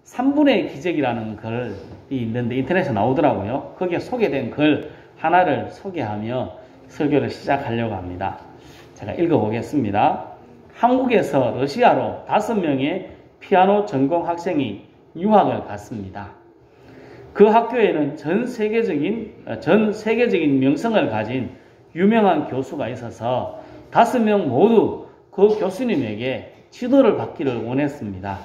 3분의 기적이라는 글이 있는데 인터넷에 나오더라고요. 거기에 소개된 글 하나를 소개하며 설교를 시작하려고 합니다. 제가 읽어보겠습니다. 한국에서 러시아로 5명의 피아노 전공 학생이 유학을 갔습니다. 그 학교에는 전 세계적인 명성을 가진 유명한 교수가 있어서 5명 모두 그 교수님에게 지도를 받기를 원했습니다.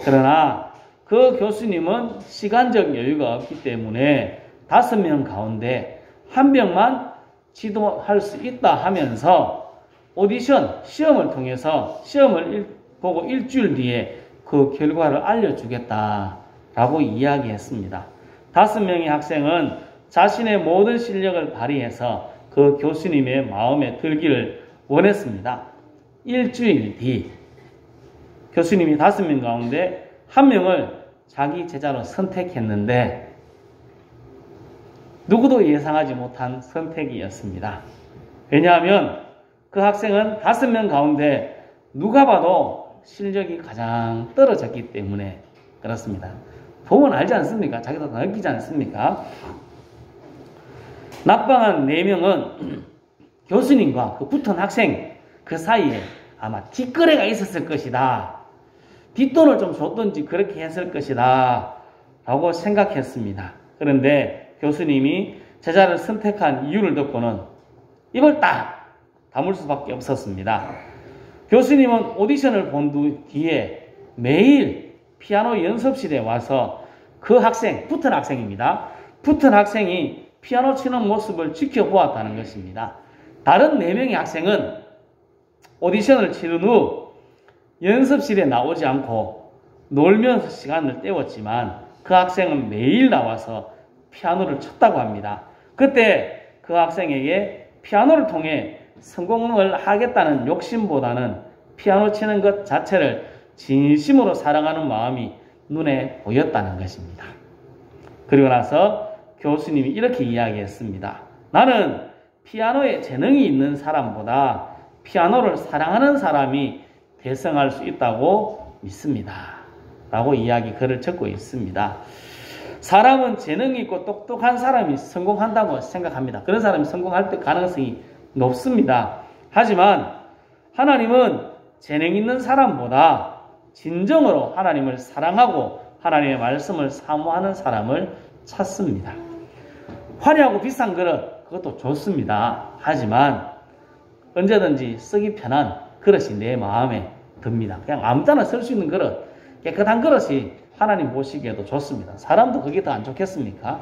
그러나 그 교수님은 시간적 여유가 없기 때문에 5명 가운데 1명만 지도할 수 있다 하면서 오디션, 시험을 통해서 시험을 보고 일주일 뒤에 그 결과를 알려주겠다라고 이야기했습니다. 5명의 학생은 자신의 모든 실력을 발휘해서 그 교수님의 마음에 들기를 원했습니다. 일주일 뒤 교수님이 5명 가운데 1명을 자기 제자로 선택했는데 누구도 예상하지 못한 선택이었습니다. 왜냐하면 그 학생은 5명 가운데 누가 봐도 실력이 가장 떨어졌기 때문에 그렇습니다. 보면 알지 않습니까? 자기도 다 느끼지 않습니까? 낙방한 4명은 교수님과 그 붙은 학생 그 사이에 아마 뒷거래가 있었을 것이다. 뒷돈을 좀 줬든지 그렇게 했을 것이다 라고 생각했습니다. 그런데 교수님이 제자를 선택한 이유를 듣고는 입을 딱 다물 수밖에 없었습니다. 교수님은 오디션을 본 뒤에 매일 피아노 연습실에 와서 그 학생, 붙은 학생입니다. 붙은 학생이 피아노 치는 모습을 지켜보았다는 것입니다. 다른 4명의 학생은 오디션을 치른 후 연습실에 나오지 않고 놀면서 시간을 때웠지만 그 학생은 매일 나와서 피아노를 쳤다고 합니다. 그때 그 학생에게 피아노를 통해 성공을 하겠다는 욕심보다는 피아노 치는 것 자체를 진심으로 사랑하는 마음이 눈에 보였다는 것입니다. 그리고 나서 교수님이 이렇게 이야기했습니다. 나는 피아노에 재능이 있는 사람보다 피아노를 사랑하는 사람이 대성할 수 있다고 믿습니다. 라고 글을 적고 있습니다. 사람은 재능이 있고 똑똑한 사람이 성공한다고 생각합니다. 그런 사람이 성공할 가능성이 높습니다. 하지만 하나님은 재능 있는 사람보다 진정으로 하나님을 사랑하고 하나님의 말씀을 사모하는 사람을 찾습니다. 화려하고 비싼 그릇, 그것도 좋습니다. 하지만 언제든지 쓰기 편한 그릇이 내 마음에 듭니다. 그냥 아무 데나 쓸 수 있는 그릇, 깨끗한 그릇이 하나님 보시기에도 좋습니다. 사람도 그게 더 안 좋겠습니까?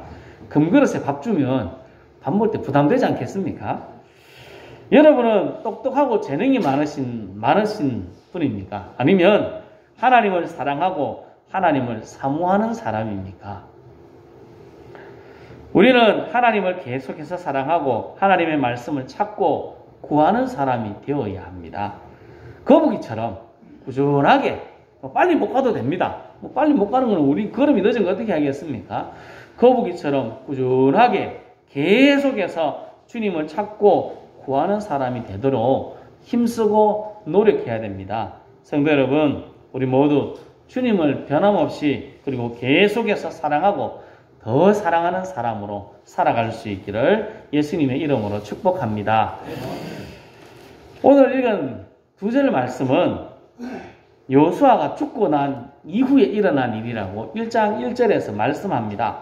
금그릇에 밥 주면 밥 먹을 때 부담되지 않겠습니까? 여러분은 똑똑하고 재능이 많으신 분입니까? 아니면 하나님을 사랑하고 하나님을 사모하는 사람입니까? 우리는 하나님을 계속해서 사랑하고 하나님의 말씀을 찾고 구하는 사람이 되어야 합니다. 거북이처럼 꾸준하게 빨리 못 가도 됩니다. 빨리 못 가는 건 우리 걸음이 늦은 거 어떻게 하겠습니까? 거북이처럼 꾸준하게 계속해서 주님을 찾고 구하는 사람이 되도록 힘쓰고 노력해야 됩니다. 성도 여러분, 우리 모두 주님을 변함없이 그리고 계속해서 사랑하고 더 사랑하는 사람으로 살아갈 수 있기를 예수님의 이름으로 축복합니다. 오늘 읽은 2절 말씀은 여호수아가 죽고 난 이후에 일어난 일이라고 1장 1절에서 말씀합니다.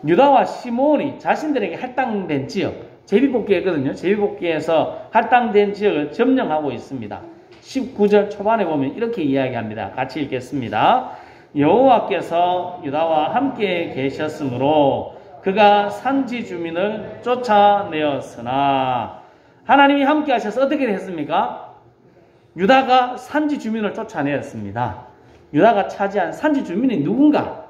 유다와 시므온이 자신들에게 할당된 지역, 제비뽑기였거든요. 제비뽑기에서 할당된 지역을 점령하고 있습니다. 19절 초반에 보면 이렇게 이야기합니다. 같이 읽겠습니다. 여호와께서 유다와 함께 계셨으므로 그가 산지 주민을 쫓아내었으나 하나님이 함께 하셔서 어떻게 됐습니까? 유다가 산지 주민을 쫓아내었습니다. 유다가 차지한 산지 주민이 누군가?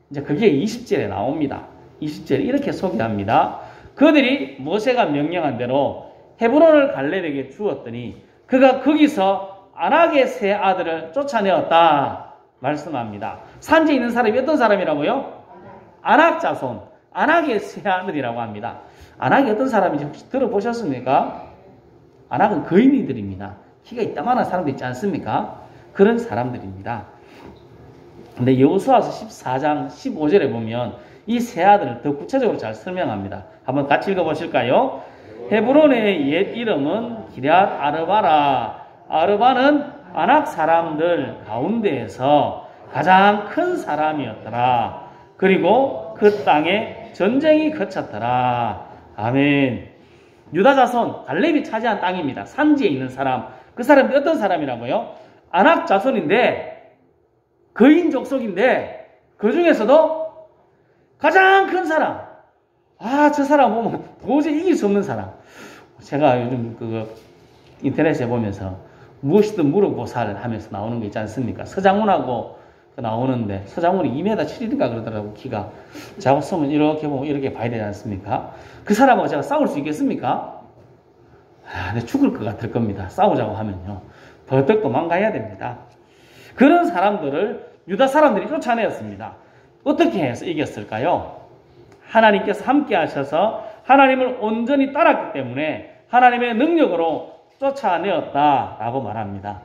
이제 그게 20절에 나옵니다. 20절에 이렇게 소개합니다. 그들이 모세가 명령한 대로 헤브론을 갈렙에게 주었더니 그가 거기서 아낙의 세 아들을 쫓아내었다 말씀합니다. 산지에 있는 사람이 어떤 사람이라고요? 아낙 자손, 아낙의 세 아들이라고 합니다. 아낙이 어떤 사람인지 혹시 들어보셨습니까? 아낙은 거인이들입니다. 키가 이따만한 사람도 있지 않습니까? 그런 사람들입니다. 근데 여호수아서 14장 15절에 보면 이 세 아들을 더 구체적으로 잘 설명합니다. 한번 같이 읽어보실까요? 헤브론의 옛 이름은 기럇 아르바라. 아르바는 아낙 사람들 가운데에서 가장 큰 사람이었더라. 그리고 그 땅에 전쟁이 그쳤더라. 아멘. 유다 자손 갈렙이 차지한 땅입니다. 산지에 있는 사람. 그 사람이 어떤 사람이라고요? 아낙 자손인데 거인 족속인데 그 중에서도 가장 큰 사람. 아, 저 사람 보면 도저히 이길 수 없는 사람. 제가 요즘 인터넷에 보면서 무엇이든 물어보살 하면서 나오는 거 있지 않습니까? 서장훈하고 나오는데 서장훈이 2m 7인가 그러더라고. 키가. 제가 쓰면 이렇게 보면 이렇게 봐야 되지 않습니까? 그 사람하고 제가 싸울 수 있겠습니까? 근데 죽을 것 같을 겁니다. 싸우자고 하면요. 버떡 도망가야 됩니다. 그런 사람들을 유다 사람들이 쫓아내었습니다. 어떻게 해서 이겼을까요? 하나님께서 함께 하셔서 하나님을 온전히 따랐기 때문에 하나님의 능력으로 쫓아내었다라고 말합니다.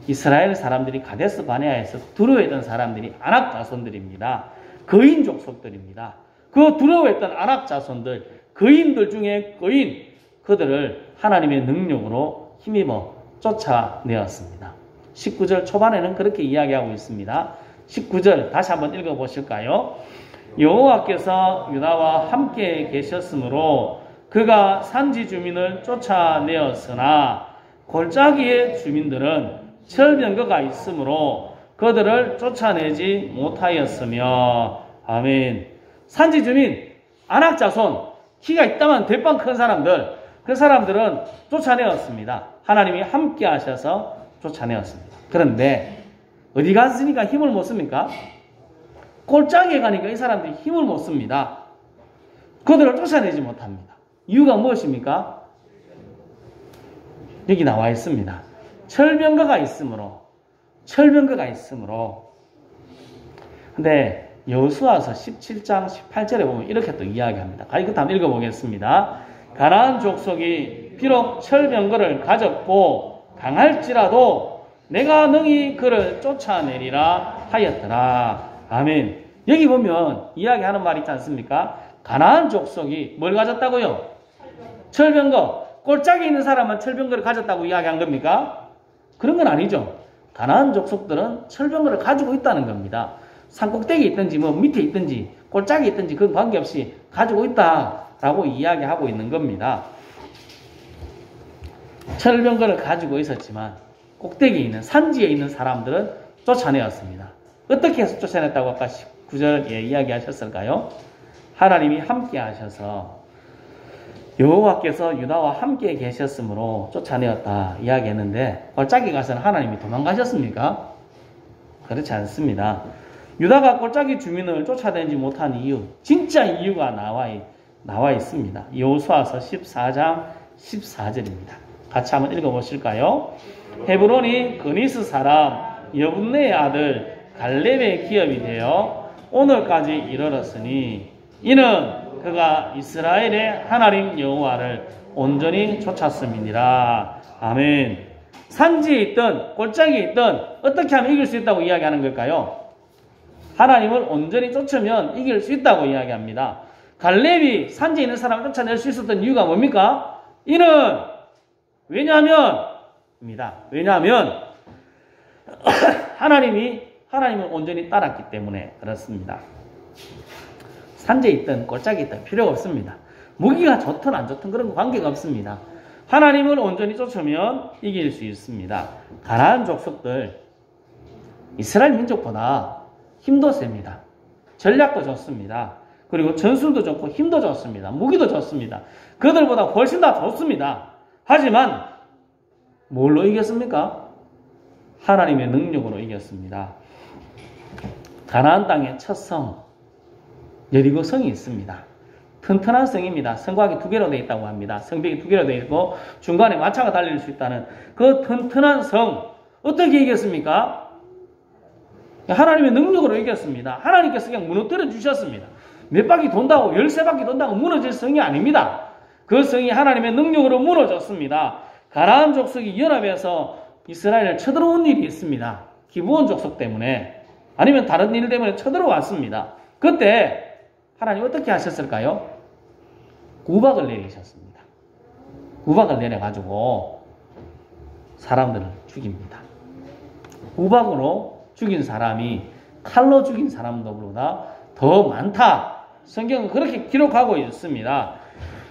이스라엘 사람들이 가데스 바네아에서 두려워했던 사람들이 아낙 자손들입니다. 거인 족속들입니다. 그 두려워했던 아낙 자손들, 거인들 중에 거인, 그들을 하나님의 능력으로 힘입어 쫓아내었습니다. 19절 초반에는 그렇게 이야기하고 있습니다. 19절 다시 한번 읽어보실까요? 여호와께서 유다와 함께 계셨으므로 그가 산지 주민을 쫓아내었으나 골짜기의 주민들은 철병거가 있으므로 그들을 쫓아내지 못하였으며. 아멘. 산지 주민, 아낙 자손, 키가 있다만 대빵 큰 사람들, 그 사람들은 쫓아내었습니다. 하나님이 함께 하셔서 쫓아내었습니다. 그런데 어디 갔으니까 힘을 못 씁니까? 골짜기에 가니까 이 사람들이 힘을 못 씁니다. 그들을 쫓아내지 못합니다. 이유가 무엇입니까? 여기 나와 있습니다. 철병거가 있으므로. 근데 여호수아서 17장 18절에 보면 이렇게 또 이야기합니다. 이것도 한번 읽어보겠습니다. 가나안 족속이 비록 철병거를 가졌고 강할지라도 내가 능히 그를 쫓아내리라 하였더라. 아멘. 여기 보면 이야기하는 말이 있지 않습니까? 가나안 족속이 뭘 가졌다고요? 철병거. 골짜기에 있는 사람만 철병거를 가졌다고 이야기한 겁니까? 그런 건 아니죠. 가나안 족속들은 철병거를 가지고 있다는 겁니다. 산꼭대기에 있든지 밑에 있든지 골짜기에 있든지 그건 관계없이 가지고 있다라고 이야기하고 있는 겁니다. 철병거를 가지고 있었지만 꼭대기에 있는 산지에 있는 사람들은 쫓아내었습니다. 어떻게 해서 쫓아냈다고 아까 19절에 이야기하셨을까요? 하나님이 함께 하셔서 여호와께서 유다와 함께 계셨으므로 쫓아내었다 이야기했는데 골짜기 가서는 하나님이 도망가셨습니까? 그렇지 않습니다. 유다가 골짜기 주민을 쫓아내지 못한 이유, 진짜 이유가 나와 있습니다. 여호수아서 14장 14절입니다. 같이 한번 읽어보실까요? 헤브론이 그니스 사람 여분네의 아들 갈렙의 기업이 되어 오늘까지 이르렀으니 이는 그가 이스라엘의 하나님 여호와를 온전히 쫓았음이니라. 아멘. 산지에 있든 골짜기에 있든 어떻게 하면 이길 수 있다고 이야기하는 걸까요? 하나님을 온전히 쫓으면 이길 수 있다고 이야기합니다. 갈렙이 산지에 있는 사람을 쫓아낼 수 있었던 이유가 뭡니까? 이는 왜냐하면 하나님을 온전히 따랐기 때문에 그렇습니다. 산지에 있든 골짜기에 있든 필요가 없습니다. 무기가 좋든 안 좋든 그런 거 관계가 없습니다. 하나님을 온전히 쫓으면 이길 수 있습니다. 가나안 족속들 이스라엘 민족보다 힘도 셉니다. 전략도 좋습니다. 그리고 전술도 좋고 힘도 좋습니다. 무기도 좋습니다. 그들보다 훨씬 더 좋습니다. 하지만 뭘로 이겼습니까? 하나님의 능력으로 이겼습니다. 가나안 땅의 첫 성 여리고 성이 있습니다. 튼튼한 성입니다. 성곽이 2개로 되어 있다고 합니다. 성벽이 2개로 되어 있고 중간에 마차가 달릴 수 있다는 그 튼튼한 성 어떻게 이겼습니까? 하나님의 능력으로 이겼습니다. 하나님께서 그냥 무너뜨려 주셨습니다. 몇 바퀴 돈다고 13바퀴 돈다고 무너질 성이 아닙니다. 그 성이 하나님의 능력으로 무너졌습니다. 가나안 족속이 연합해서 이스라엘을 쳐들어온 일이 있습니다. 기브온 족속 때문에 아니면 다른 일 때문에 쳐들어왔습니다. 그때 하나님 어떻게 하셨을까요? 구박을 내리셨습니다. 구박을 내려가지고 사람들을 죽입니다. 구박으로 죽인 사람이 칼로 죽인 사람들보다 더 많다. 성경은 그렇게 기록하고 있습니다.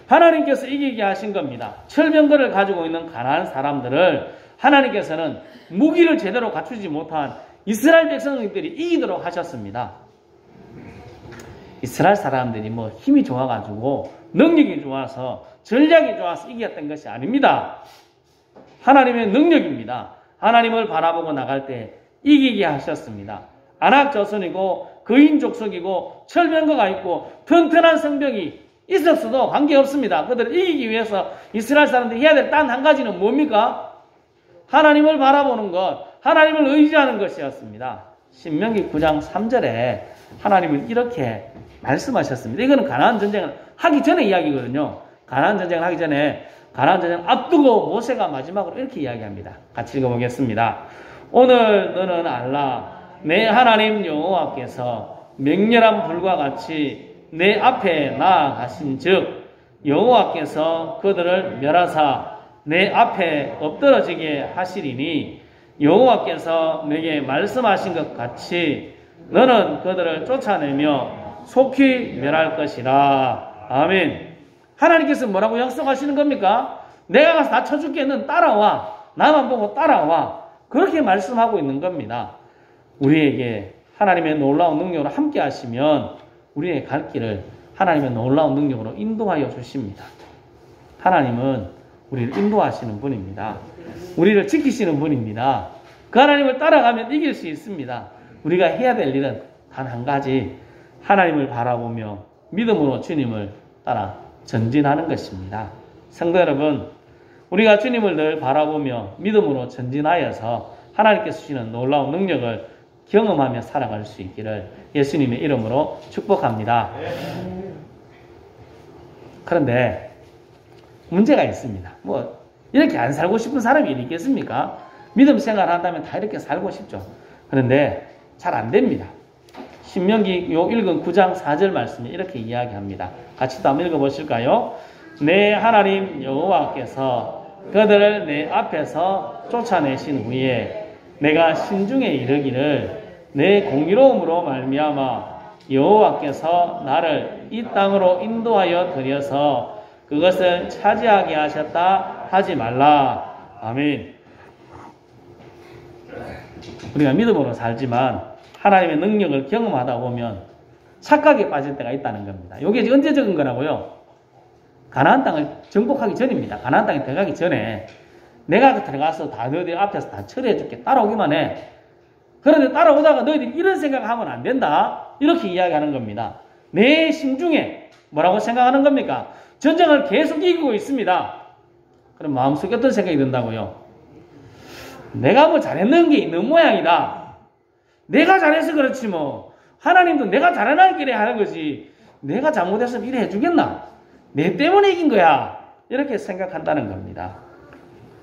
하나님께서 이기게 하신 겁니다. 철병거를 가지고 있는 가난한 사람들을 하나님께서는 무기를 제대로 갖추지 못한 이스라엘 백성들이 이기도록 하셨습니다. 이스라엘 사람들이 뭐 힘이 좋아가지고 능력이 좋아서 전략이 좋아서 이겼던 것이 아닙니다. 하나님의 능력입니다. 하나님을 바라보고 나갈 때 이기게 하셨습니다. 안악조선이고 거인족속이고 철병거가 있고 튼튼한 성벽이 있었어도 관계없습니다. 그들을 이기기 위해서 이스라엘 사람들이 해야 될 단 한 가지는 뭡니까? 하나님을 바라보는 것, 하나님을 의지하는 것이었습니다. 신명기 9장 3절에 하나님은 이렇게 말씀하셨습니다. 이거는 가나안 전쟁을 하기 전에 이야기거든요. 가나안 전쟁을 하기 전에 가나안 전쟁을 앞두고 모세가 마지막으로 이렇게 이야기합니다. 같이 읽어보겠습니다. 오늘 너는 알라 내 하나님 여호와께서 맹렬한 불과 같이 내 앞에 나아가신 즉 여호와께서 그들을 멸하사 내 앞에 엎드러지게 하시리니 여호와께서 내게 말씀하신 것 같이 너는 그들을 쫓아내며 속히 멸할 것이라. 아멘. 하나님께서 뭐라고 약속하시는 겁니까? 내가 가서 다 쳐줄게. 넌 따라와. 나만 보고 따라와. 그렇게 말씀하고 있는 겁니다. 우리에게 하나님의 놀라운 능력으로 함께 하시면 우리의 갈 길을 하나님의 놀라운 능력으로 인도하여 주십니다. 하나님은 우리를 인도하시는 분입니다. 우리를 지키시는 분입니다. 그 하나님을 따라가면 이길 수 있습니다. 우리가 해야 될 일은 단 한 가지, 하나님을 바라보며 믿음으로 주님을 따라 전진하는 것입니다. 성도 여러분, 우리가 주님을 늘 바라보며 믿음으로 전진하여서 하나님께서 주시는 놀라운 능력을 경험하며 살아갈 수 있기를 예수님의 이름으로 축복합니다. 그런데 문제가 있습니다. 뭐 이렇게 안 살고 싶은 사람이 있겠습니까? 믿음 생활을 한다면 다 이렇게 살고 싶죠. 그런데 잘 안 됩니다. 신명기 요 읽은 9장 4절 말씀에 이렇게 이야기합니다. 같이 또 한번 읽어보실까요? 내 하나님 여호와께서 그들을 내 앞에서 쫓아내신 후에 내가 신중에 이르기를 내 공의로움으로 말미암아 여호와께서 나를 이 땅으로 인도하여 들여서 그것을 차지하게 하셨다 하지 말라. 아멘. 우리가 믿음으로 살지만 하나님의 능력을 경험하다 보면 착각에 빠질 때가 있다는 겁니다. 이게 언제 적은 거라고요? 가나안 땅을 정복하기 전입니다. 가나안 땅에 들어가기 전에 내가 들어가서 다 너희들 앞에서 다 처리해 줄게. 따라오기만 해. 그런데 따라오다가 너희들이 이런 생각하면 안 된다. 이렇게 이야기하는 겁니다. 내 심중에 뭐라고 생각하는 겁니까? 전쟁을 계속 이기고 있습니다. 그럼 마음속에 어떤 생각이 든다고요? 내가 뭐 잘했는 게 있는 모양이다. 내가 잘해서 그렇지 뭐. 하나님도 내가 잘하는 길에 하는 거지. 내가 잘못했으면 이래 해주겠나? 내 때문에 이긴 거야. 이렇게 생각한다는 겁니다.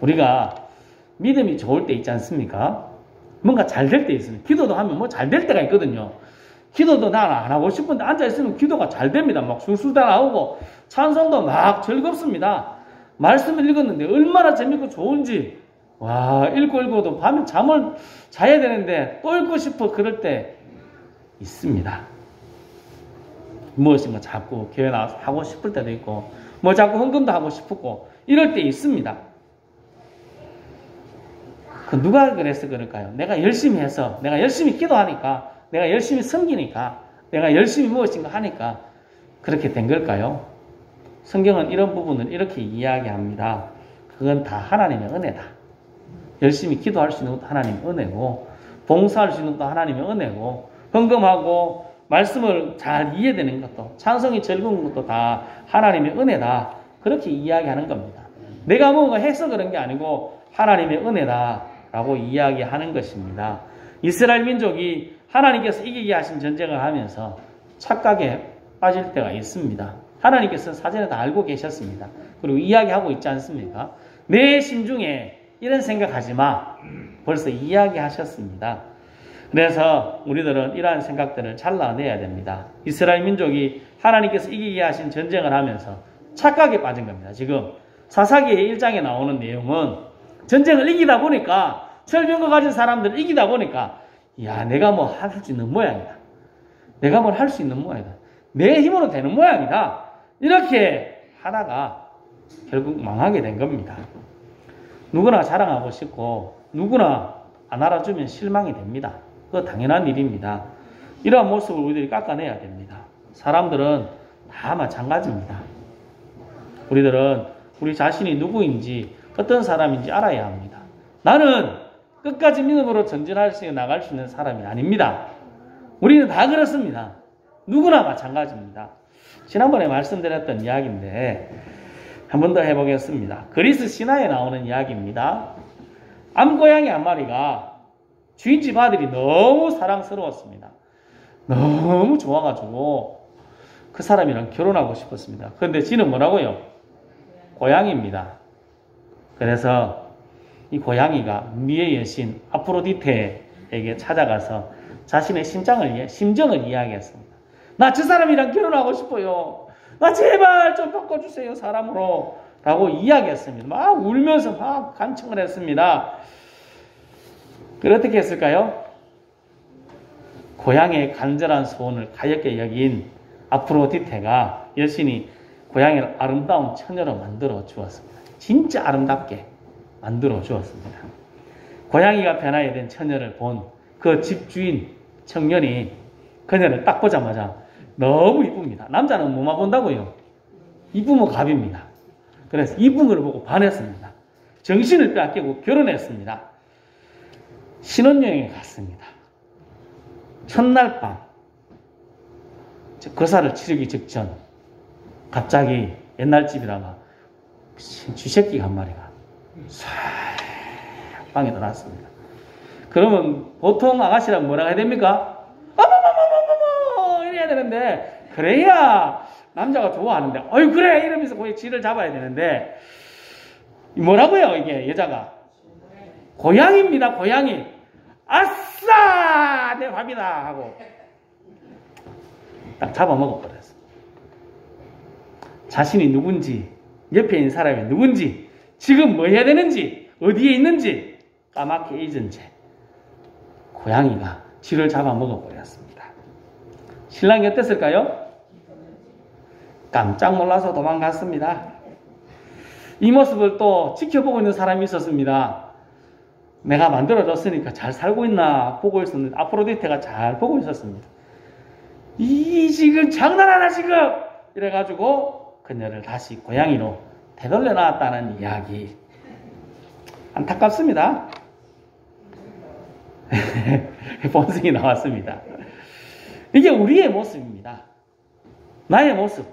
우리가 믿음이 좋을 때 있지 않습니까? 뭔가 잘 될 때 있습니다. 기도도 하면 뭐 잘 될 때가 있거든요. 기도도 난 안 하고 싶은데 앉아있으면 기도가 잘 됩니다. 막 술술 다 나오고 찬송도 막 즐겁습니다. 말씀을 읽었는데 얼마나 재밌고 좋은지 와 읽고도 밤에 잠을 자야 되는데 또 읽고 싶어 그럴 때 있습니다. 무엇인가 자꾸 교회 나와서 하고 싶을 때도 있고 뭐 자꾸 헌금도 하고 싶고 이럴 때 있습니다. 그 누가 그래서 그럴까요? 내가 열심히 해서 내가 열심히 기도하니까 내가 열심히 섬기니까 내가 열심히 무엇인가 하니까 그렇게 된 걸까요? 성경은 이런 부분을 이렇게 이야기합니다. 그건 다 하나님의 은혜다. 열심히 기도할 수 있는 것도 하나님의 은혜고 봉사할 수 있는 것도 하나님의 은혜고 헌금하고 말씀을 잘 이해되는 것도 찬송이 즐거운 것도 다 하나님의 은혜다. 그렇게 이야기하는 겁니다. 내가 뭔가 해서 그런 게 아니고 하나님의 은혜다라고 이야기하는 것입니다. 이스라엘 민족이 하나님께서 이기게 하신 전쟁을 하면서 착각에 빠질 때가 있습니다. 하나님께서 사전에 다 알고 계셨습니다. 그리고 이야기하고 있지 않습니까? 내 심중에 이런 생각하지 마. 벌써 이야기하셨습니다. 그래서 우리들은 이러한 생각들을 잘라내야 됩니다. 이스라엘 민족이 하나님께서 이기게 하신 전쟁을 하면서 착각에 빠진 겁니다. 지금 사사기의 1장에 나오는 내용은 전쟁을 이기다 보니까 철병거 가진 사람들을 이기다 보니까 야 내가 뭐 할 수 있는 모양이다. 내가 뭘 할 수 있는 모양이다. 내 힘으로 되는 모양이다. 이렇게 하다가 결국 망하게 된 겁니다. 누구나 자랑하고 싶고 누구나 안 알아주면 실망이 됩니다. 그거 당연한 일입니다. 이러한 모습을 우리들이 깎아내야 됩니다. 사람들은 다 마찬가지입니다. 우리들은 우리 자신이 누구인지 어떤 사람인지 알아야 합니다. 나는 끝까지 믿음으로 전진할 수 있는 나갈 수 있는 사람이 아닙니다. 우리는 다 그렇습니다. 누구나 마찬가지입니다. 지난번에 말씀드렸던 이야기인데 한 번 더 해보겠습니다. 그리스 신화에 나오는 이야기입니다. 암고양이 한 마리가 주인집 아들이 너무 사랑스러웠습니다. 너무 좋아가지고 그 사람이랑 결혼하고 싶었습니다. 그런데 지는 뭐라고요? 고양이입니다. 그래서 이 고양이가 미의 여신 아프로디테에게 찾아가서 자신의 심정을 이야기했습니다. 나 저 사람이랑 결혼하고 싶어요. 나 제발 좀 바꿔주세요, 사람으로. 라고 이야기했습니다. 막 울면서 막 간청을 했습니다. 그걸 어떻게 했을까요? 고양이의 간절한 소원을 가엾게 여긴 아프로디테가 여신이 고양이를 아름다운 처녀로 만들어 주었습니다. 진짜 아름답게 만들어 주었습니다. 고양이가 변하게 된 처녀를 본 그 집주인 청년이 그녀를 딱 보자마자 너무 이쁩니다. 남자는 뭐만 본다고요? 이쁘면 갑입니다. 그래서 이쁜 걸 보고 반했습니다. 정신을 빼앗기고 결혼했습니다. 신혼여행에 갔습니다. 첫날 밤 거사를 치르기 직전 갑자기 옛날 집이라가 쥐새끼 한 마리가 싹 방에 들어왔습니다. 그러면 보통 아가씨라면 뭐라고 해야 됩니까? 어머머머머머머 이래야 되는데 그래야 남자가 좋아하는데 어이 그래 이러면서 거기 쥐를 잡아야 되는데 뭐라고요 이게 여자가? 고양이입니다. 고양이. 아싸 내 밥이다 하고 딱 잡아먹어버렸어. 자신이 누군지 옆에 있는 사람이 누군지 지금 뭐 해야 되는지 어디에 있는지 까맣게 잊은 채 고양이가 쥐를 잡아먹어버렸습니다. 신랑이 어땠을까요? 깜짝 놀라서 도망갔습니다. 이 모습을 또 지켜보고 있는 사람이 있었습니다. 내가 만들어줬으니까 잘 살고 있나 보고 있었는데 아프로디테가 잘 보고 있었습니다. 이 지금 장난하나 지금 이래가지고 그녀를 다시 고양이로 되돌려 놨다는 이야기. 안타깝습니다. 본성이 나왔습니다. 이게 우리의 모습입니다. 나의 모습.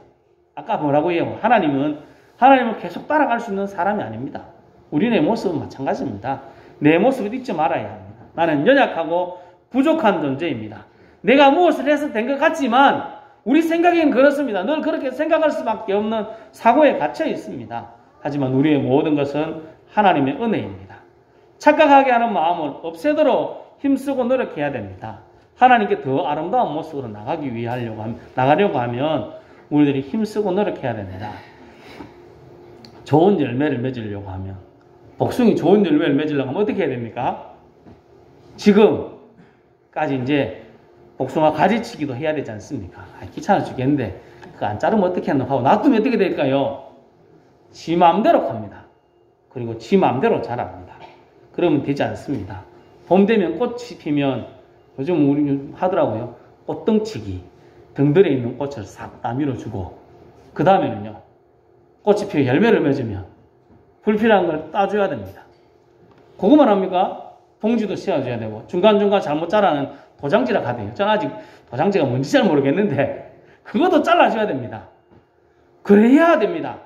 아까 뭐라고 해요? 하나님은 계속 따라갈 수 있는 사람이 아닙니다. 우리의 모습은 마찬가지입니다. 내 모습을 잊지 말아야 합니다. 나는 연약하고 부족한 존재입니다. 내가 무엇을 해서 된 것 같지만 우리 생각에는 그렇습니다. 늘 그렇게 생각할 수밖에 없는 사고에 갇혀 있습니다. 하지만 우리의 모든 것은 하나님의 은혜입니다. 착각하게 하는 마음을 없애도록 힘쓰고 노력해야 됩니다. 하나님께 더 아름다운 모습으로 나가려고 하면 우리들이 힘쓰고 노력해야 됩니다. 좋은 열매를 맺으려고 하면 복숭이 좋은 열매를 맺으려고 하면 어떻게 해야 됩니까? 지금까지 이제 복숭아 가지치기도 해야 되지 않습니까? 귀찮아 죽겠는데 그거 안 자르면 어떻게 하나 하고 놔두면 어떻게 될까요? 지 마음대로 갑니다. 그리고 지 마음대로 자랍니다. 그러면 되지 않습니다. 봄 되면 꽃이 피면 요즘 우리 하더라고요. 꽃등치기. 등들에 있는 꽃을 싹 다 밀어주고 그 다음에는요. 꽃이 피어 열매를 맺으면 불필요한 걸 따줘야 됩니다. 그거만 합니까? 봉지도 씌워줘야 되고 중간중간 잘못 자라는 도장지라 가대요. 저는 아직 도장지가 뭔지 잘 모르겠는데 그것도 잘라줘야 됩니다. 그래야 됩니다.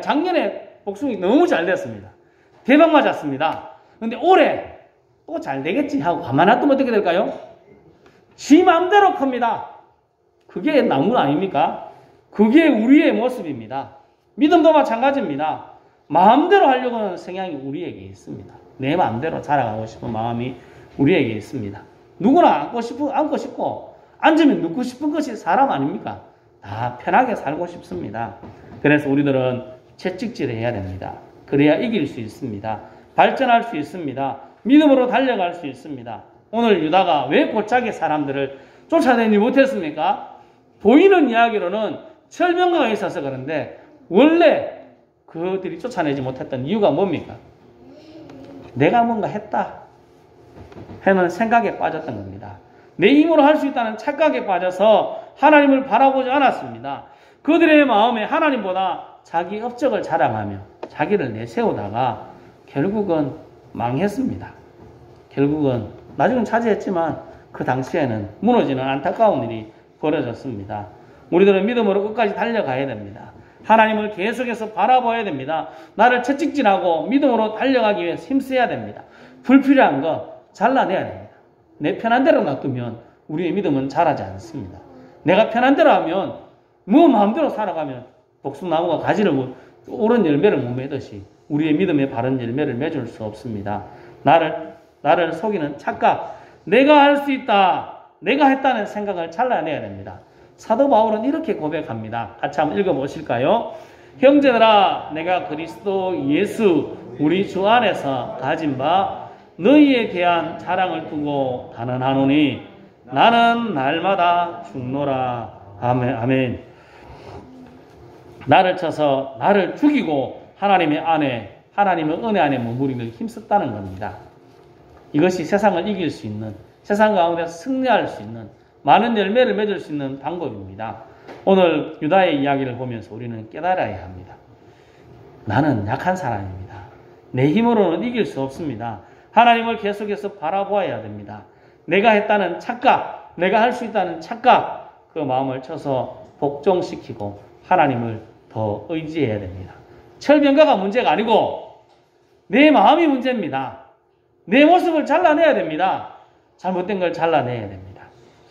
작년에 복숭이 너무 잘 됐습니다. 대박 맞았습니다. 근데 올해 또 잘 되겠지 하고 가만 놔두면 어떻게 될까요? 지 마음대로 큽니다. 그게 나무 아닙니까? 그게 우리의 모습입니다. 믿음도 마찬가지입니다. 마음대로 하려고 하는 성향이 우리에게 있습니다. 내 마음대로 자라가고 싶은 마음이 우리에게 있습니다. 누구나 앉고 싶고 앉으면 눕고 싶은 것이 사람 아닙니까? 다 편하게 살고 싶습니다. 그래서 우리들은 채찍질을 해야 됩니다. 그래야 이길 수 있습니다. 발전할 수 있습니다. 믿음으로 달려갈 수 있습니다. 오늘 유다가 왜 골짜기 사람들을 쫓아내지 못했습니까? 보이는 이야기로는 철병가가 있어서 그런데 원래 그들이 쫓아내지 못했던 이유가 뭡니까? 내가 뭔가 했다 하는 생각에 빠졌던 겁니다. 내 힘으로 할 수 있다는 착각에 빠져서 하나님을 바라보지 않았습니다. 그들의 마음에 하나님보다 자기 업적을 자랑하며 자기를 내세우다가 결국은 망했습니다. 결국은 나중은 차지했지만 그 당시에는 무너지는 안타까운 일이 벌어졌습니다. 우리들은 믿음으로 끝까지 달려가야 됩니다. 하나님을 계속해서 바라봐야 됩니다. 나를 채찍질하고 믿음으로 달려가기 위해서 힘써야 됩니다. 불필요한 거 잘라내야 됩니다. 내 편한 대로 놔두면 우리의 믿음은 자라지 않습니다. 내가 편한 대로 하면 뭐 마음대로 살아가면 복숭나무가 가지를 옳은 열매를 못 맺듯이 우리의 믿음의 바른 열매를 맺을 수 없습니다. 나를 속이는 착각, 내가 할 수 있다, 내가 했다는 생각을 잘라내야 됩니다. 사도 바울은 이렇게 고백합니다. 같이 한번 읽어보실까요? 형제들아, 내가 그리스도 예수 우리 주 안에서 가진 바 너희에 대한 자랑을 두고 단언하노니 나는 날마다 죽노라. 아멘. 아멘. 나를 쳐서 나를 죽이고 하나님의 은혜 안에 머무리는 힘썼다는 겁니다. 이것이 세상을 이길 수 있는, 세상 가운데 승리할 수 있는, 많은 열매를 맺을 수 있는 방법입니다. 오늘 유다의 이야기를 보면서 우리는 깨달아야 합니다. 나는 약한 사람입니다. 내 힘으로는 이길 수 없습니다. 하나님을 계속해서 바라보아야 됩니다. 내가 했다는 착각, 내가 할 수 있다는 착각, 그 마음을 쳐서 복종시키고 하나님을 더 의지해야 됩니다. 철병가가 문제가 아니고 내 마음이 문제입니다. 내 모습을 잘라내야 됩니다. 잘못된 걸 잘라내야 됩니다.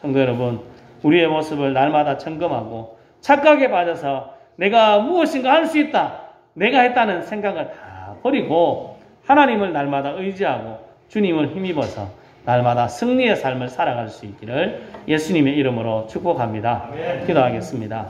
성도 여러분, 우리의 모습을 날마다 점검하고 착각에 빠져서 내가 무엇인가 할 수 있다, 내가 했다는 생각을 다 버리고 하나님을 날마다 의지하고 주님을 힘입어서 날마다 승리의 삶을 살아갈 수 있기를 예수님의 이름으로 축복합니다. 기도하겠습니다.